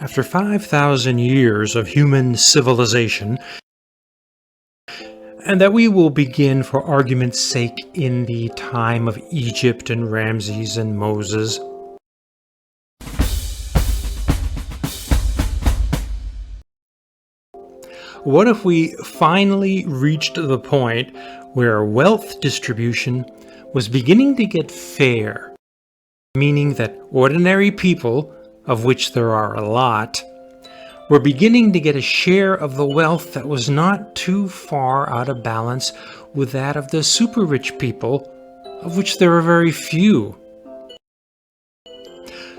After 5,000 years of human civilization, and that we will begin for argument's sake in the time of Egypt and Ramses and Moses. What if we finally reached the point where wealth distribution was beginning to get fair, meaning that ordinary people, of which there are a lot, were beginning to get a share of the wealth that was not too far out of balance with that of the super rich people, of which there are very few.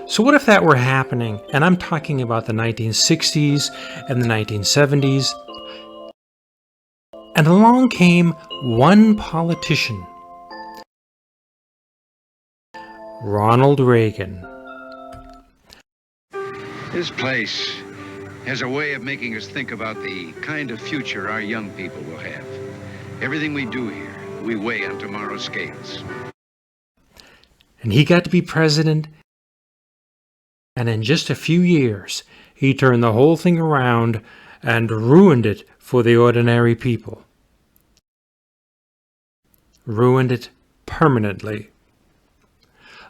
So what if that were happening, and I'm talking about the 1960s and the 1970s, and along came one politician, Ronald Reagan. This place has a way of making us think about the kind of future our young people will have. Everything we do here, we weigh on tomorrow's scales. And he got to be president, and in just a few years, he turned the whole thing around and ruined it for the ordinary people. Ruined it permanently.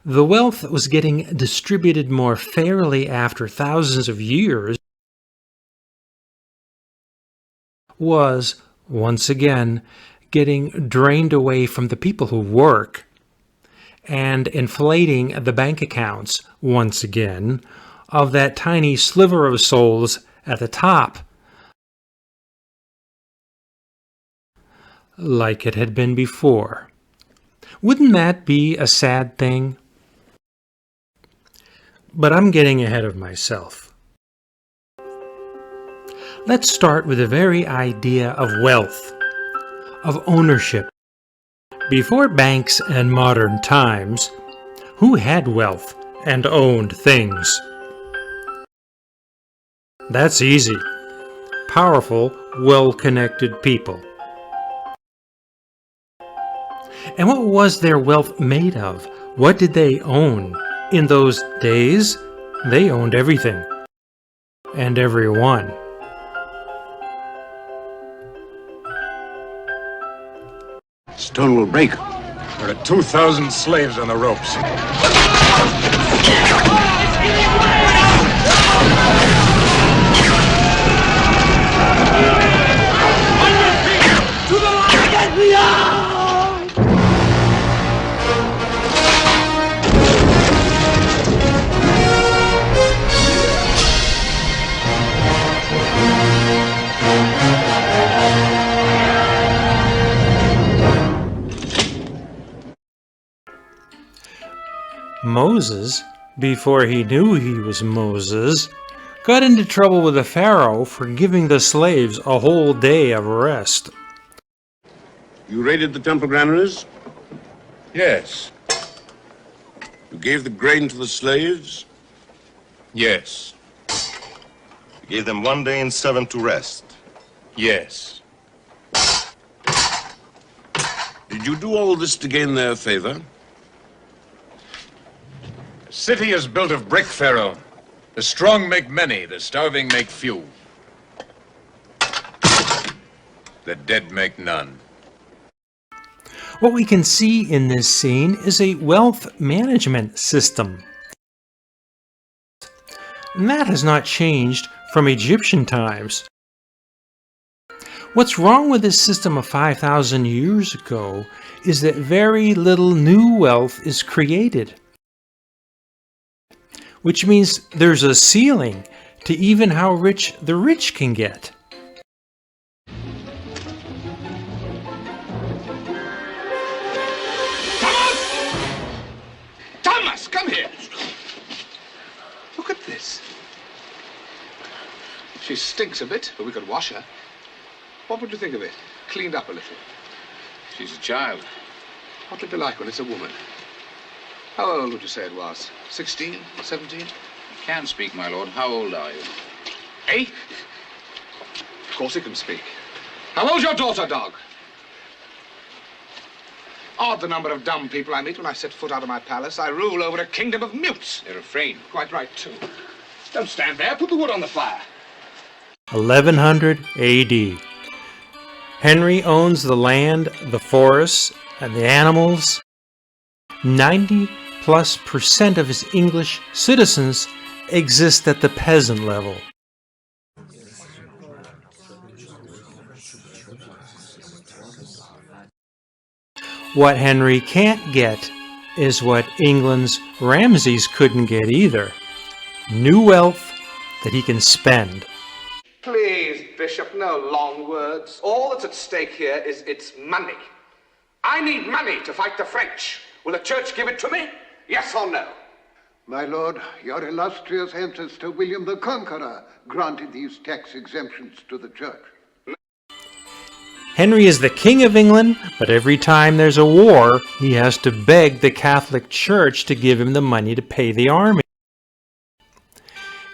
The wealth that was getting distributed more fairly after thousands of years was, once again, getting drained away from the people who work and inflating the bank accounts, once again, of that tiny sliver of souls at the top, like it had been before. Wouldn't that be a sad thing? But I'm getting ahead of myself. Let's start with the very idea of wealth, of ownership. Before banks and modern times, who had wealth and owned things? That's easy. Powerful, well-connected people. And what was their wealth made of? What did they own? In those days, they owned everything and everyone. Stone will break. There are 2,000 slaves on the ropes. Moses, before he knew he was Moses, got into trouble with the Pharaoh for giving the slaves a whole day of rest. You raided the temple granaries? Yes. You gave the grain to the slaves? Yes. You gave them 1 day and 7 to rest. Yes. Did you do all this to gain their favor? The city is built of brick, Pharaoh. The strong make many, the starving make few. The dead make none. What we can see in this scene is a wealth management system. And that has not changed from Egyptian times. What's wrong with this system of 5,000 years ago is that very little new wealth is created, which means there's a ceiling to even how rich the rich can get. Thomas, come here. Look at this. She stinks a bit, but we could wash her. What would you think of it? Cleaned up a little. She's a child. What'll it be like when it's a woman? How old would you say it was? 16? 17? I can speak, my lord. How old are you? 8? Of course he can speak. How old's your daughter, dog? Odd the number of dumb people I meet when I set foot out of my palace. I rule over a kingdom of mutes. They're afraid. Quite right, too. Don't stand there. Put the wood on the fire. 1100 AD. Henry owns the land, the forests, and the animals. 90+% of his English citizens exist at the peasant level. What Henry can't get is what England's Ramses couldn't get either: new wealth that he can spend. Please, Bishop, no long words. All that's at stake here is its money. I need money to fight the French. Will the church give it to me? Yes or no? My lord, your illustrious ancestor William the Conqueror granted these tax exemptions to the church. Henry is the King of England, but every time there's a war, he has to beg the Catholic Church to give him the money to pay the army.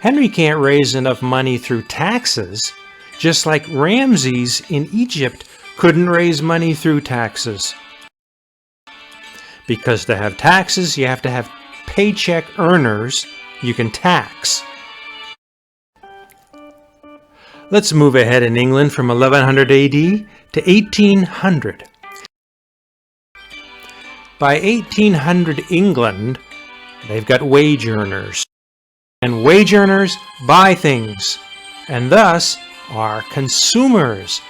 Henry can't raise enough money through taxes, just like Ramses in Egypt couldn't raise money through taxes. Because to have taxes, you have to have paycheck earners you can tax. Let's move ahead in England from 1100 AD to 1800. By 1800 England, they've got wage earners. And wage earners buy things, and thus are consumers.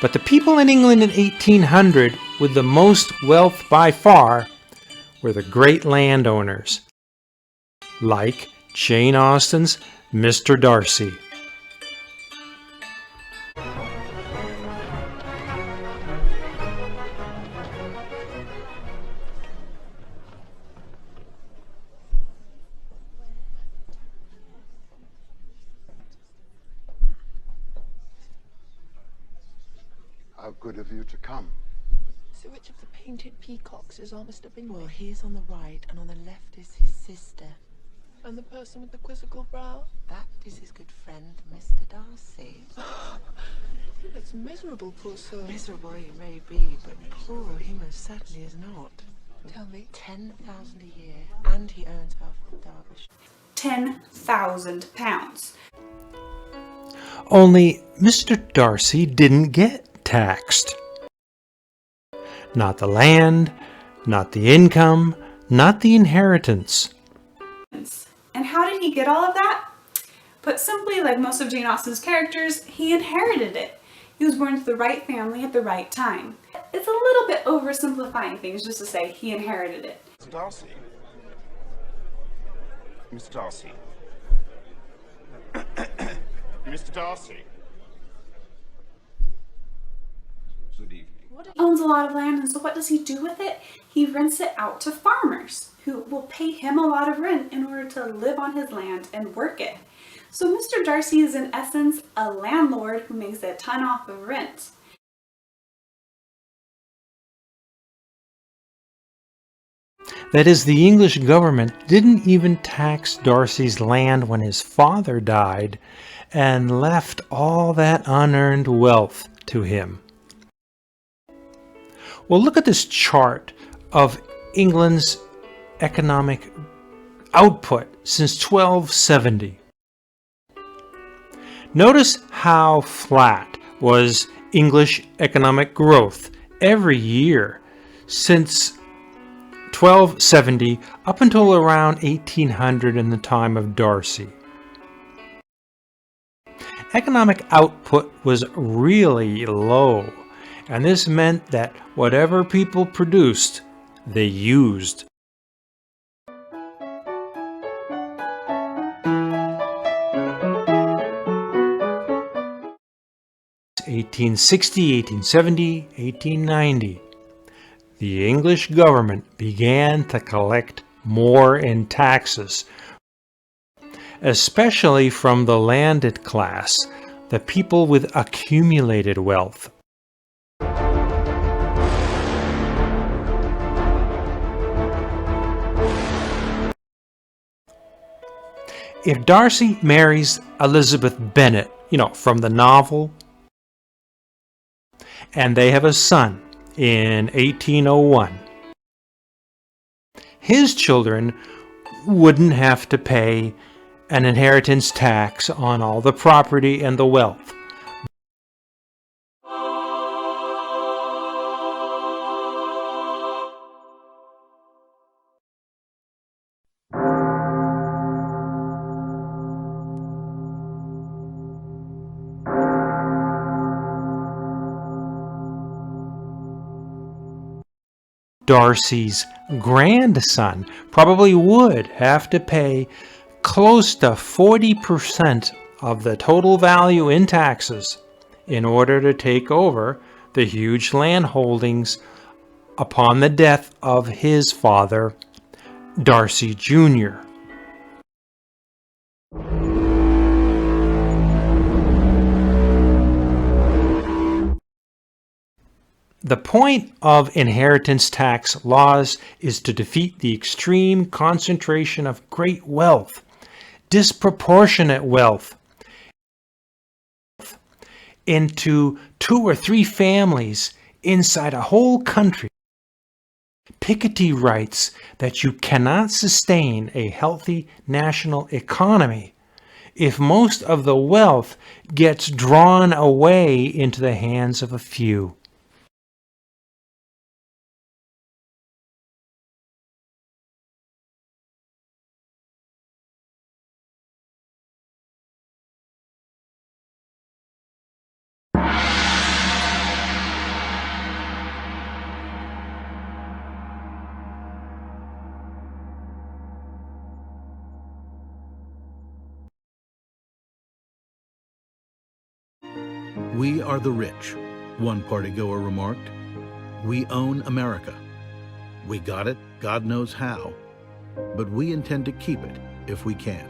But the people in England in 1800 with the most wealth by far were the great landowners, like Jane Austen's Mr. Darcy. How good of you to come. So which of the painted peacocks is our Mr. Bingley? Well, he's on the right, and on the left is his sister. And the person with the quizzical brow? That is his good friend, Mr. Darcy. He looks miserable, poor soul. Miserable he may be, but poor he most certainly is not. Tell me. 10,000 a year, and he owns half of Derbyshire. £10,000. Only Mr. Darcy didn't get taxed. Not the land, not the income, not the inheritance. And how did he get all of that? Put simply, like most of Jane Austen's characters, he inherited it. He was born to the right family at the right time. It's a little bit oversimplifying things just to say he inherited it. Mr. Darcy. Mr. Darcy. Mr. Darcy. Good evening. He owns a lot of land, and so what does he do with it? He rents it out to farmers who will pay him a lot of rent in order to live on his land and work it. So Mr. Darcy is in essence a landlord who makes a ton off of rent. That is, the English government didn't even tax Darcy's land when his father died and left all that unearned wealth to him. Well, look at this chart of England's economic output since 1270. Notice how flat was English economic growth every year since 1270 up until around 1800 in the time of Darcy. Economic output was really low, and this meant that whatever people produced, they used. (1860, 1870, 1890). The English government began to collect more in taxes, especially from the landed class, the people with accumulated wealth. If Darcy marries Elizabeth Bennet, from the novel, and they have a son, in 1801. His children wouldn't have to pay an inheritance tax on all the property and the wealth. Darcy's grandson probably would have to pay close to 40% of the total value in taxes in order to take over the huge land holdings upon the death of his father, Darcy Jr. The point of inheritance tax laws is to defeat the extreme concentration of great wealth, disproportionate wealth, into 2 or 3 families inside a whole country. Piketty writes that you cannot sustain a healthy national economy if most of the wealth gets drawn away into the hands of a few. We are the rich, one partygoer remarked. We own America. We got it, God knows how, but we intend to keep it if we can.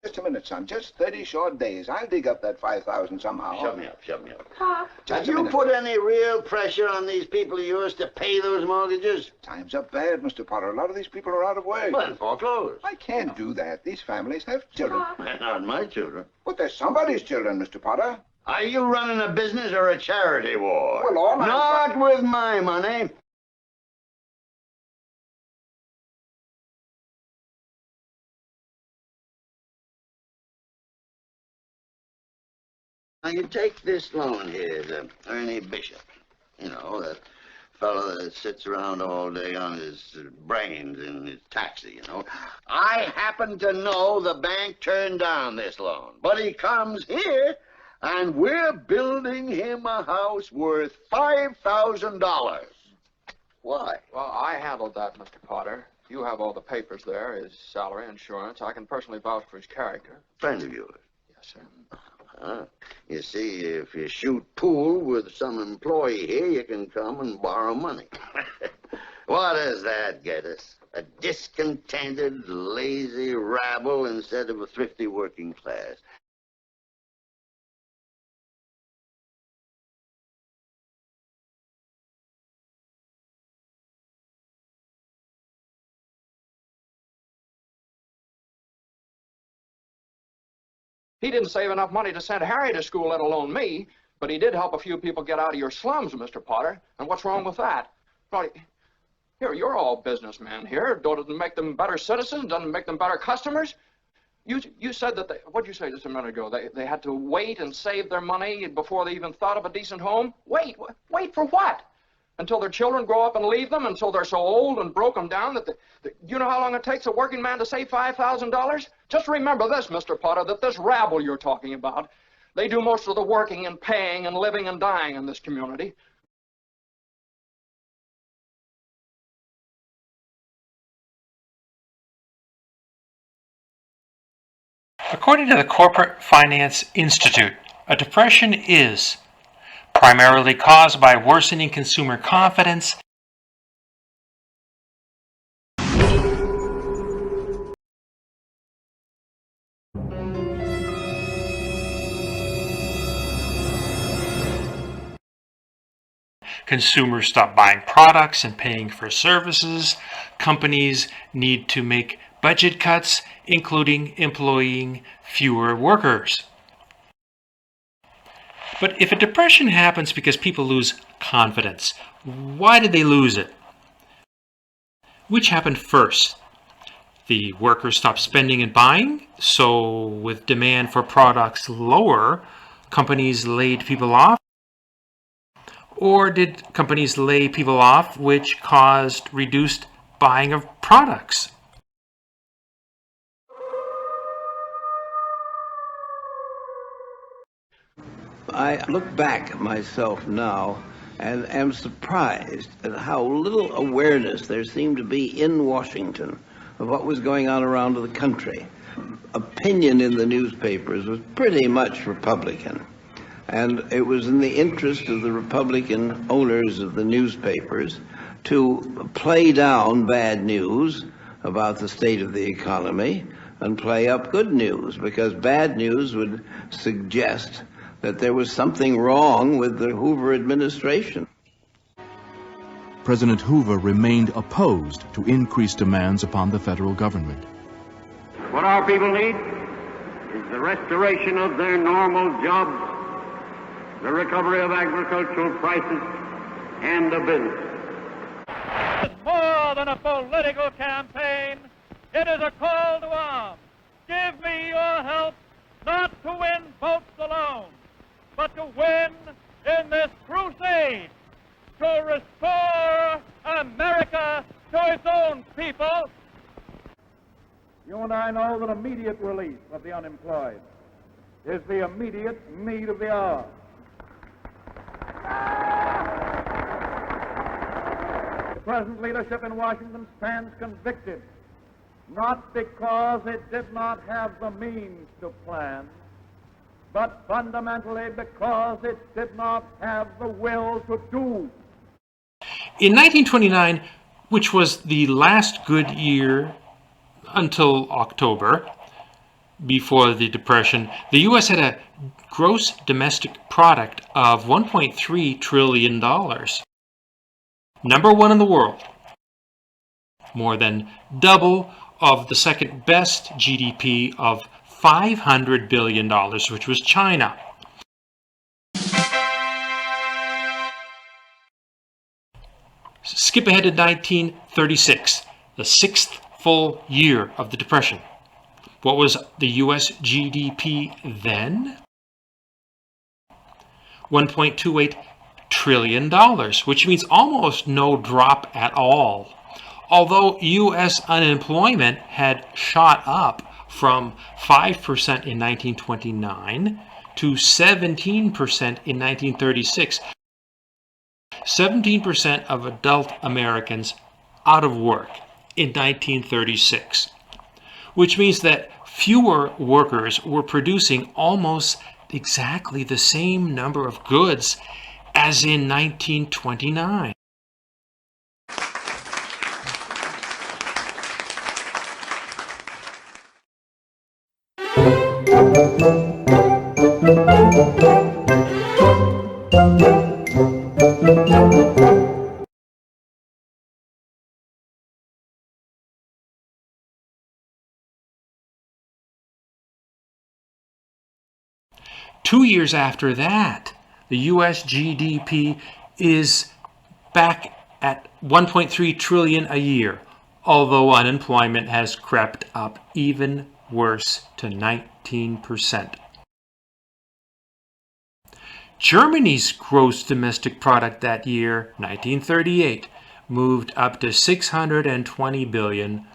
Just a minute, son. Just 30 short days. I'll dig up that 5,000 somehow. Shut me up, shut me up. Huh? Have you put any real pressure on these people of yours to pay those mortgages? Time's up bad, Mr. Potter. A lot of these people are out of work. Well, foreclosed. I can't do that. These families have children. They're not my children. But they're somebody's children, Mr. Potter. Are you running a business or a charity war? Well, all Not with my money. Now, you take this loan here to Ernie Bishop. You know, that fellow that sits around all day on his brains in his taxi, you know. I happen to know the bank turned down this loan, but he comes here, and we're building him a house worth $5,000. Why? Well, I handled that, Mr. Potter. You have all the papers there, his salary, insurance. I can personally vouch for his character. Friend of yours? Yes, sir. You see, if you shoot pool with some employee here, you can come and borrow money. What does that get us? A discontented, lazy rabble instead of a thrifty working class. He didn't save enough money to send Harry to school, let alone me, but he did help a few people get out of your slums, Mr. Potter. And what's wrong with that? Well, here, you're all businessmen here. Doesn't make them better citizens, doesn't make them better customers. You said that what'd you say just a minute ago? They had to wait and save their money before they even thought of a decent home? Wait for what? Until their children grow up and leave them, until they're so old and broken down that you know how long it takes a working man to save $5,000? Just remember this, Mr. Potter, that this rabble you're talking about, they do most of the working and paying and living and dying in this community. According to the Corporate Finance Institute, a depression is primarily caused by worsening consumer confidence consumers stop buying products and paying for services. Companies need to make budget cuts, including employing fewer workers. But if a depression happens because people lose confidence, why did they lose it? Which happened first? The workers stopped spending and buying, so with demand for products lower, companies laid people off? Or did companies lay people off, which caused reduced buying of products? I look back at myself now and am surprised at how little awareness there seemed to be in Washington of what was going on around the country. Opinion in the newspapers was pretty much Republican. And it was in the interest of the Republican owners of the newspapers to play down bad news about the state of the economy and play up good news, because bad news would suggest that there was something wrong with the Hoover administration. President Hoover remained opposed to increased demands upon the federal government. What our people need is the restoration of their normal jobs, the recovery of agricultural prices, and of business. It's more than a political campaign. It is a call to arms. Give me your help, not to win votes alone, but to win in this crusade to restore America to its own people. You and I know that immediate relief of the unemployed is the immediate need of the hour. The present leadership in Washington stands convicted, not because it did not have the means to plan, but fundamentally because it did not have the will to do. In 1929, which was the last good year until October, before the Depression, the U.S. had a gross domestic product of $1.3 trillion. Number one in the world. More than double of the second best GDP of $500 billion, which was China. Skip ahead to 1936, the sixth full year of the Depression. What was the U.S. GDP then? $1.28 trillion, which means almost no drop at all. Although U.S. unemployment had shot up from 5% in 1929 to 17% in 1936. 17% of adult Americans out of work in 1936, which means that fewer workers were producing almost exactly the same number of goods as in 1929. Two years after that, the U.S. GDP is back at $1.3 trillion a year, although unemployment has crept up even worse to 19%. Germany's gross domestic product that year, 1938, moved up to $620 billion,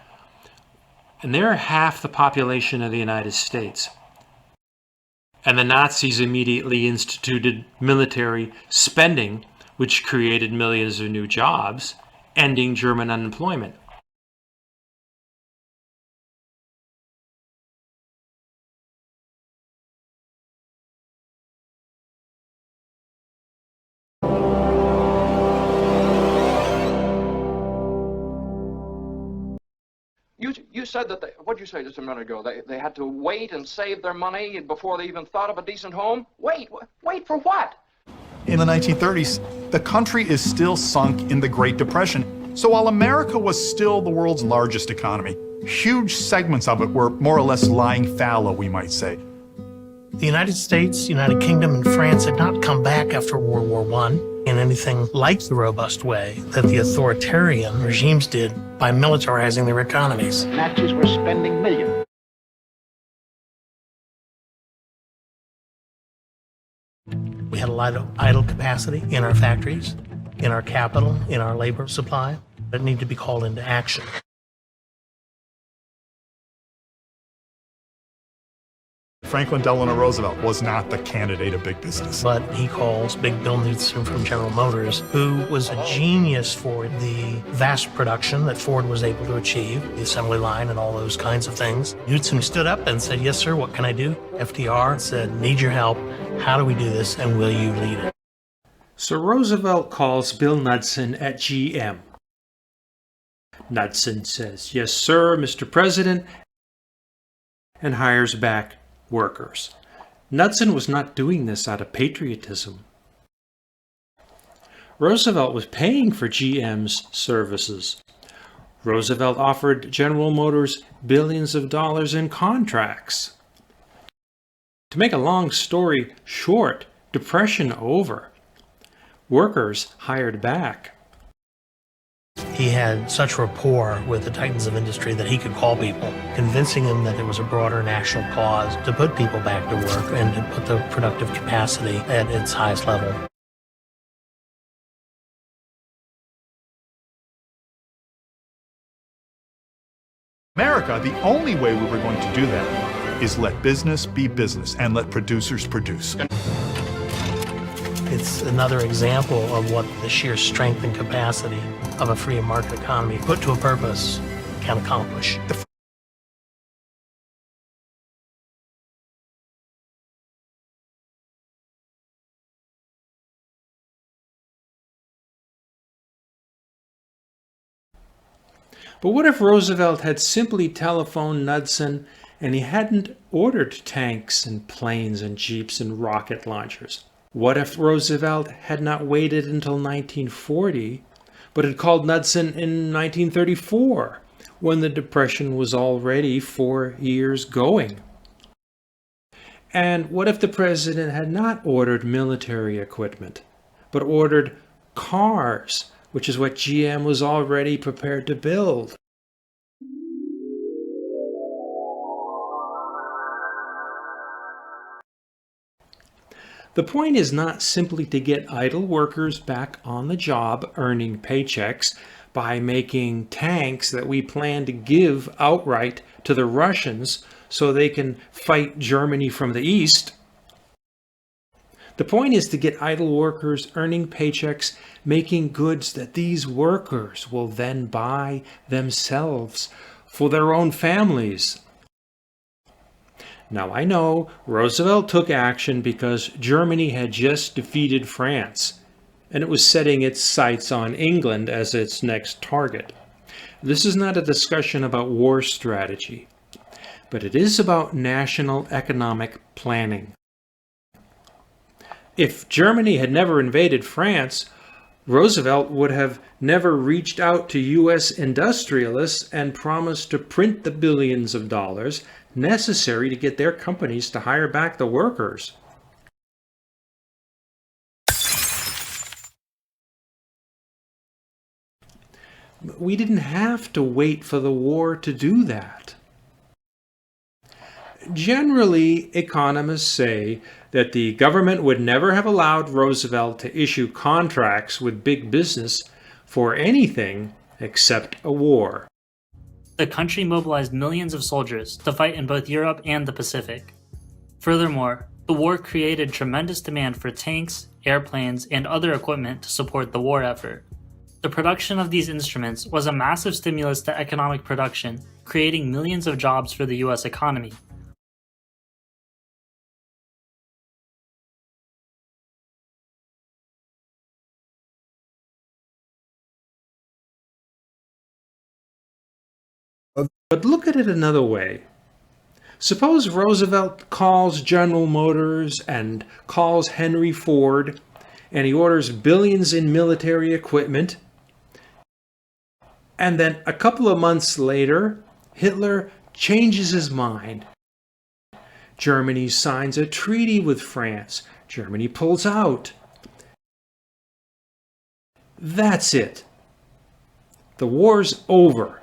and they're half the population of the United States. And the Nazis immediately instituted military spending, which created millions of new jobs, ending German unemployment. You said that what did you say just a minute ago? They had to wait and save their money before they even thought of a decent home? Wait for what? In the 1930s, the country is still sunk in the Great Depression. So while America was still the world's largest economy, huge segments of it were more or less lying fallow, we might say. The United States, United Kingdom, and France had not come back after World War I in anything like the robust way that the authoritarian regimes did by militarizing their economies. Nazis were spending millions. We had a lot of idle capacity in our factories, in our capital, in our labor supply that needed to be called into action. Franklin Delano Roosevelt was not the candidate of big business. But he calls Big Bill Knudsen from General Motors, who was a genius for the vast production that Ford was able to achieve, the assembly line and all those kinds of things. Knudsen stood up and said, "Yes, sir, what can I do?" FDR said, "Need your help. How do we do this, and will you lead it?" So Roosevelt calls Bill Knudsen at GM. Knudsen says, "Yes, sir, Mr. President," and hires back workers. Knudsen was not doing this out of patriotism. Roosevelt was paying for GM's services. Roosevelt offered General Motors billions of dollars in contracts. To make a long story short, Depression over. Workers hired back. He had such rapport with the titans of industry that he could call people, convincing them that there was a broader national cause to put people back to work and to put the productive capacity at its highest level. America, the only way we were going to do that is let business be business and let producers produce. It's another example of what the sheer strength and capacity of a free market economy put to a purpose can accomplish. But what if Roosevelt had simply telephoned Knudsen and he hadn't ordered tanks and planes and jeeps and rocket launchers? What if Roosevelt had not waited until 1940, but had called Knudsen in 1934, when the Depression was already 4 years going? And what if the president had not ordered military equipment, but ordered cars, which is what GM was already prepared to build? The point is not simply to get idle workers back on the job earning paychecks by making tanks that we plan to give outright to the Russians so they can fight Germany from the east. The point is to get idle workers earning paychecks making goods that these workers will then buy themselves for their own families. Now I know Roosevelt took action because Germany had just defeated France, and it was setting its sights on England as its next target. This is not a discussion about war strategy, but it is about national economic planning. If Germany had never invaded France, Roosevelt would have never reached out to U.S. industrialists and promised to print the billions of dollars necessary to get their companies to hire back the workers. We didn't have to wait for the war to do that. Generally, economists say that the government would never have allowed Roosevelt to issue contracts with big business for anything except a war. The country mobilized millions of soldiers to fight in both Europe and the Pacific. Furthermore, the war created tremendous demand for tanks, airplanes, and other equipment to support the war effort. The production of these instruments was a massive stimulus to economic production, creating millions of jobs for the U.S. economy. But look at it another way. Suppose Roosevelt calls General Motors and calls Henry Ford, and he orders billions in military equipment, and then a couple of months later, Hitler changes his mind. Germany signs a treaty with France. Germany pulls out. That's it. The war's over.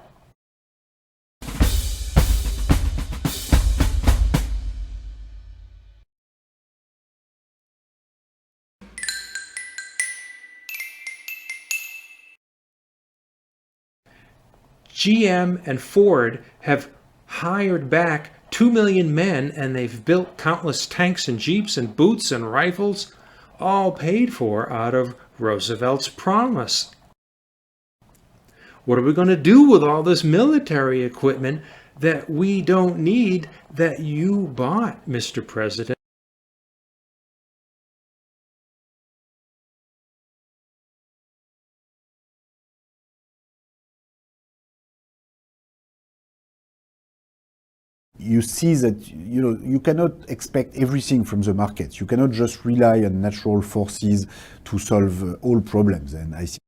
GM and Ford have hired back 2 million men, and they've built countless tanks and jeeps and boots and rifles, all paid for out of Roosevelt's promise. What are we going to do with all this military equipment that we don't need that you bought, Mr. President? You see that you cannot expect everything from the market. You cannot just rely on natural forces to solve all problems. And I think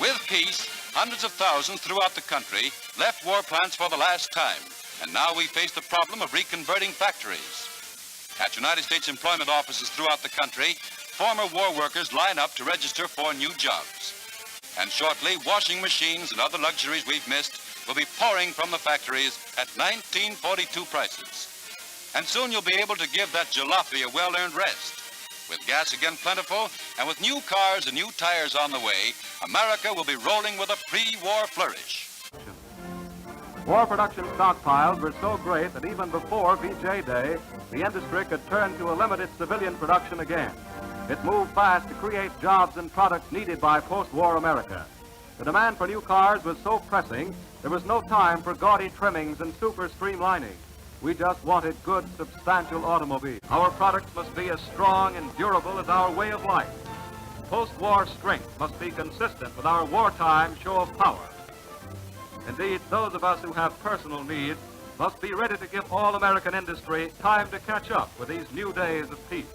With peace, hundreds of thousands throughout the country left war plants for the last time. And now we face the problem of reconverting factories. At United States employment offices throughout the country, former war workers line up to register for new jobs. And shortly, washing machines and other luxuries we've missed will be pouring from the factories at 1942 prices. And soon you'll be able to give that jalopy a well-earned rest. With gas again plentiful, and with new cars and new tires on the way, America will be rolling with a pre-war flourish. War production stockpiles were so great that even before VJ Day, the industry could turn to a limited civilian production again. It moved fast to create jobs and products needed by post-war America. The demand for new cars was so pressing, there was no time for gaudy trimmings and super streamlining. We just wanted good, substantial automobiles. Our products must be as strong and durable as our way of life. Post-war strength must be consistent with our wartime show of power. Indeed, those of us who have personal needs must be ready to give all American industry time to catch up with these new days of peace.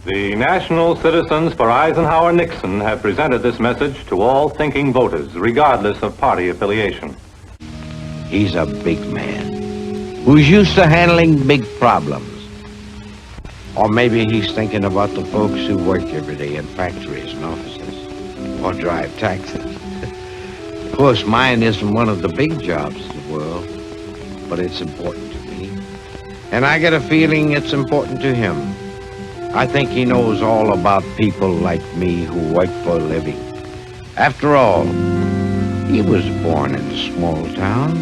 The National Citizens for Eisenhower-Nixon have presented this message to all thinking voters, regardless of party affiliation. He's a big man who's used to handling big problems. Or maybe he's thinking about the folks who work every day in factories and offices or drive taxis. Of course, mine isn't one of the big jobs in the world, but it's important to me. And I get a feeling it's important to him. I think he knows all about people like me who work for a living. After all, he was born in a small town.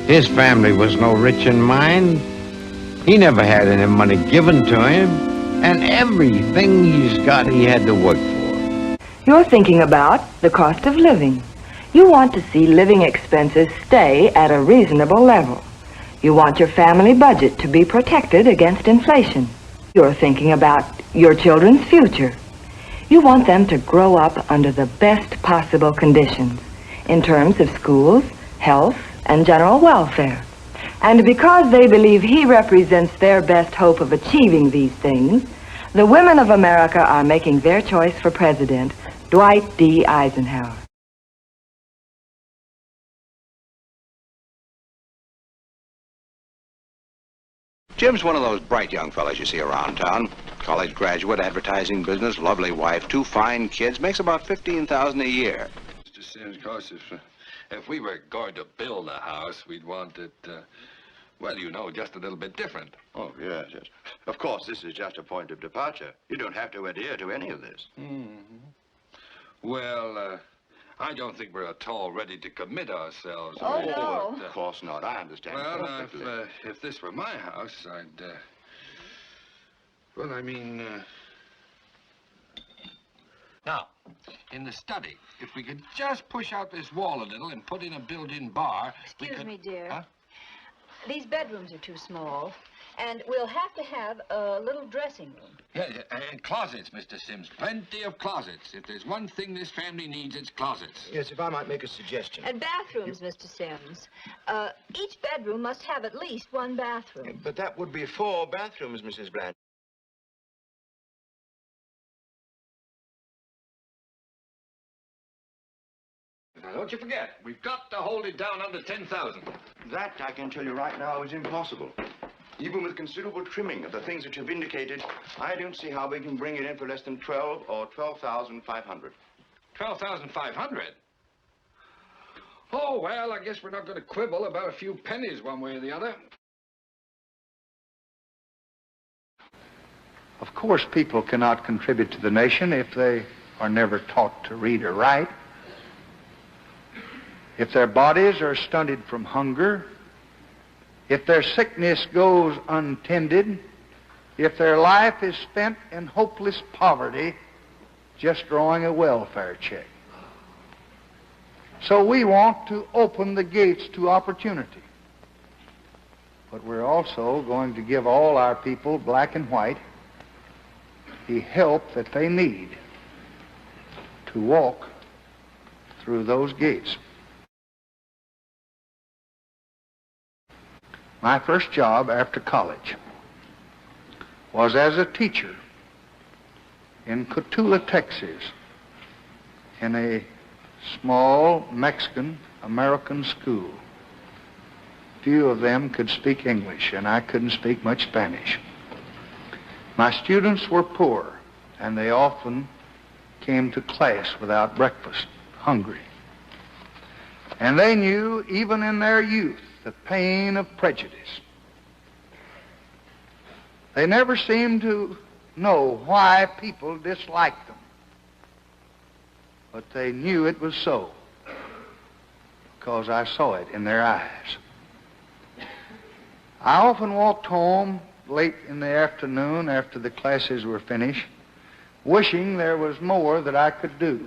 His family was no rich in mine. He never had any money given to him. And everything he's got, he had to work for. You're thinking about the cost of living. You want to see living expenses stay at a reasonable level. You want your family budget to be protected against inflation. You're thinking about your children's future. You want them to grow up under the best possible conditions in terms of schools, health, and general welfare. And because they believe he represents their best hope of achieving these things, the women of America are making their choice for president, Dwight D. Eisenhower. Jim's one of those bright young fellas you see around town. College graduate, advertising business, lovely wife, 2 fine kids, makes about $15,000 a year. Mr. Sims, of course, if we were going to build a house, we'd want it, well, you know, just a little bit different. Oh, yes, yes. Of course, this is just a point of departure. You don't have to adhere to any of this. Well, I don't think we're at all ready to commit ourselves. Oh, no. Of course not. I understand Well, perfectly. if this were my house, I'd, well, I mean, now, in the study, if we could just push out this wall a little and put in a built-in bar, we Excuse could... me, dear. Huh? These bedrooms are too small. And we'll have to have a little dressing room. Yeah, and closets, Mr. Sims. Plenty of closets. If there's one thing this family needs, it's closets. Yes, if I might make a suggestion. And bathrooms, Mr. Sims. Each bedroom must have at least one bathroom. But that would be 4 bathrooms, Mrs. Bland. Now, don't you forget, we've got to hold it down under 10,000. That, I can tell you right now, is impossible. Even with considerable trimming of the things that you've indicated, I don't see how we can bring it in for less than 12 or 12,500. 12,500? Oh, well, I guess we're not going to quibble about a few pennies one way or the other. Of course, people cannot contribute to the nation if they are never taught to read or write. If their bodies are stunted from hunger, if their sickness goes untended, if their life is spent in hopeless poverty, just drawing a welfare check. So we want to open the gates to opportunity. But we're also going to give all our people, black and white, the help that they need to walk through those gates. My first job after college was as a teacher in Cotulla, Texas, in a small Mexican-American school. Few of them could speak English, and I couldn't speak much Spanish. My students were poor, and they often came to class without breakfast, hungry. And they knew, even in their youth, the pain of prejudice. They never seemed to know why people disliked them. But they knew it was so, because I saw it in their eyes. I often walked home late in the afternoon after the classes were finished, wishing there was more that I could do.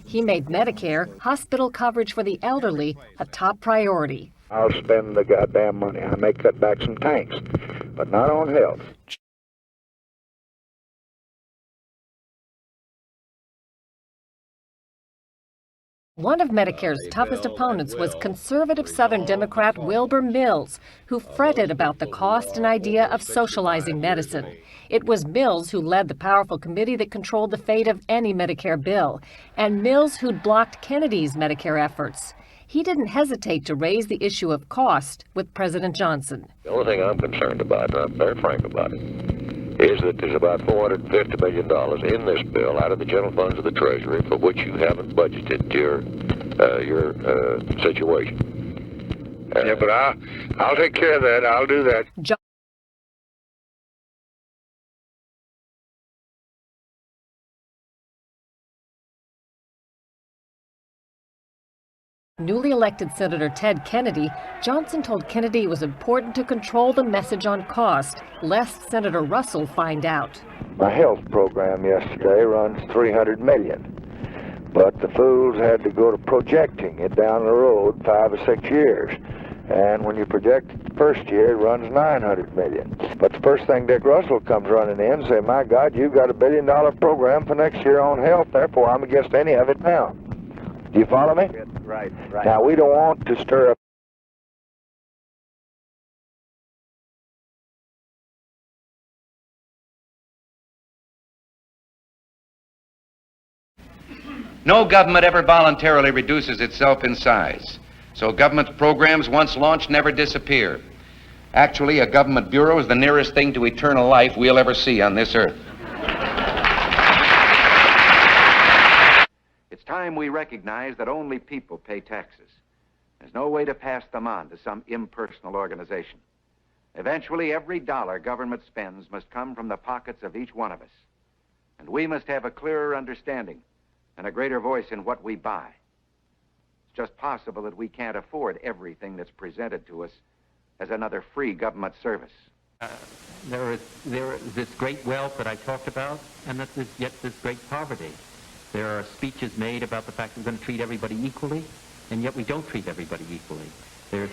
He made Medicare, hospital coverage for the elderly, a top priority. I'll spend the goddamn money. I may cut back some tanks, but not on health. One of Medicare's toughest opponents was conservative Southern Democrat Wilbur Mills, who fretted about the cost and idea of socializing medicine. It was Mills who led the powerful committee that controlled the fate of any Medicare bill, and Mills who'd blocked Kennedy's Medicare efforts. He didn't hesitate to raise the issue of cost with President Johnson. The only thing I'm concerned about, and I'm very frank about it, is that there's about $450 million in this bill out of the general funds of the Treasury for which you haven't budgeted your situation. Yeah, but I'll take care of that. I'll do that. Newly elected Senator Ted Kennedy, Johnson told Kennedy it was important to control the message on cost, lest Senator Russell find out. My health program yesterday runs $300 million, but the fools had to go to projecting it down the road 5 or 6 years. And when you project it the first year, it runs $900 million. But the first thing Dick Russell comes running in and say, my God, you've got $1 billion program for next year on health, therefore I'm against any of it now. Do you follow me? Right. Now, we don't want to stir up. No government ever voluntarily reduces itself in size. So government's programs, once launched, never disappear. Actually, a government bureau is the nearest thing to eternal life we'll ever see on this earth. It's time we recognize that only people pay taxes. There's no way to pass them on to some impersonal organization. Eventually, every dollar government spends must come from the pockets of each one of us. And we must have a clearer understanding and a greater voice in what we buy. It's just possible that we can't afford everything that's presented to us as another free government service. There is this great wealth that I talked about, and that there's yet this great poverty. There are speeches made about the fact that we're going to treat everybody equally, and yet we don't treat everybody equally. There's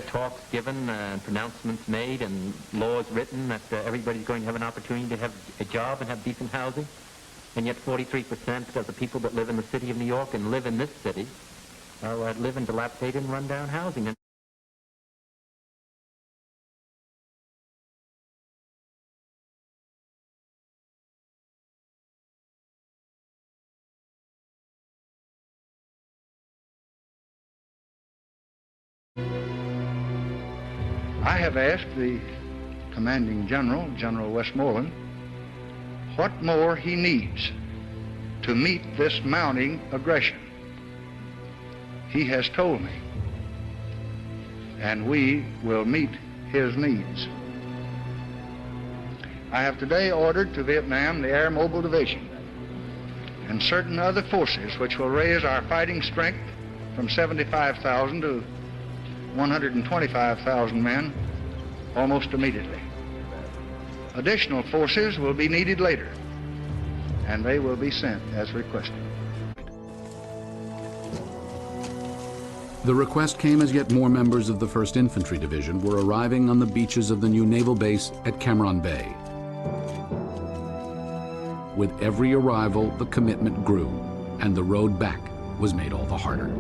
talks given, pronouncements made, and laws written that everybody's going to have an opportunity to have a job and have decent housing, and yet 43% of the people that live in the city of New York and live in this city live in dilapidated and run-down housing. I have asked the commanding general, General Westmoreland, what more he needs to meet this mounting aggression. He has told me, and we will meet his needs. I have today ordered to Vietnam the Air Mobile Division and certain other forces which will raise our fighting strength from 75,000 to 125,000 men almost immediately. Additional forces will be needed later, and they will be sent as requested. The request came as yet more members of the 1st Infantry Division were arriving on the beaches of the new naval base at Cam Bay. With every arrival, the commitment grew, and the road back was made all the harder.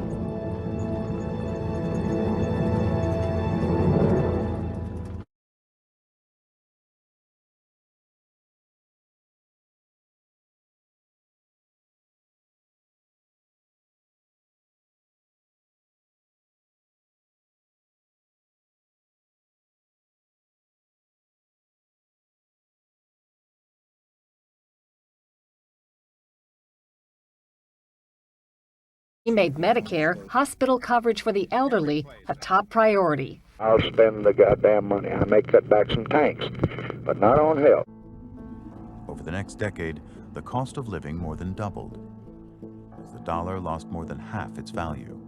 He made Medicare, hospital coverage for the elderly, a top priority. I'll spend the goddamn money. I may cut back some tanks, but not on health. Over the next decade, the cost of living more than doubled, as the dollar lost more than half its value.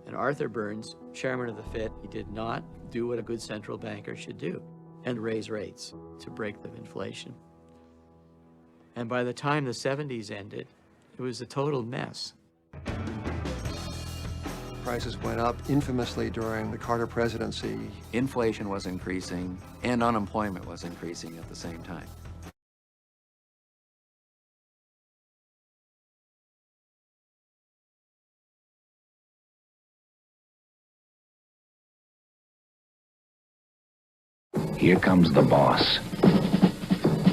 And Arthur Burns, chairman of the Fed, he did not do what a good central banker should do and raise rates to break the inflation. And by the time the 70s ended, it was a total mess. Prices went up infamously during the Carter presidency. Inflation was increasing and unemployment was increasing at the same time. Here comes the boss.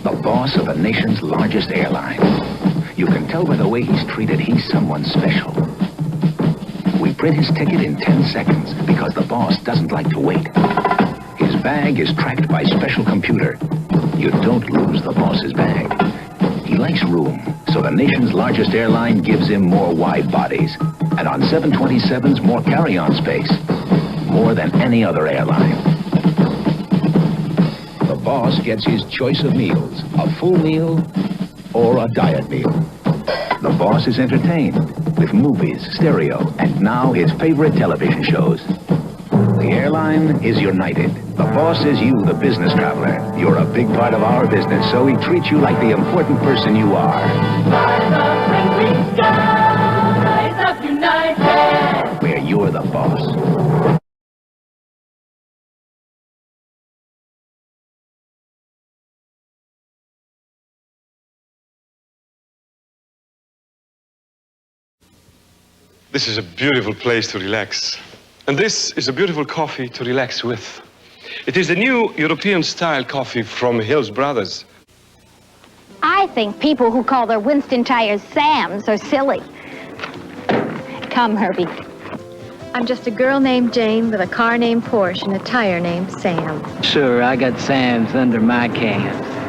The boss of the nation's largest airline. You can tell by the way he's treated he's someone special. We print his ticket in 10 seconds because the boss doesn't like to wait. His bag is tracked by special computer. You don't lose the boss's bag. He likes room, so the nation's largest airline gives him more wide bodies. And on 727s, more carry-on space. More than any other airline. The boss gets his choice of meals, a full meal or a diet meal. The boss is entertained with movies, stereo, and now his favorite television shows. The airline is United. The boss is you, the business traveler. You're a big part of our business, so he treats you like the important person you are. By the friendly skies of United, where you're the boss. This is a beautiful place to relax. And this is a beautiful coffee to relax with. It is the new European-style coffee from Hill's Brothers. I think people who call their Winston tires Sams are silly. Come, Herbie. I'm just a girl named Jane with a car named Porsche and a tire named Sam. Sure, I got Sam's under my cans.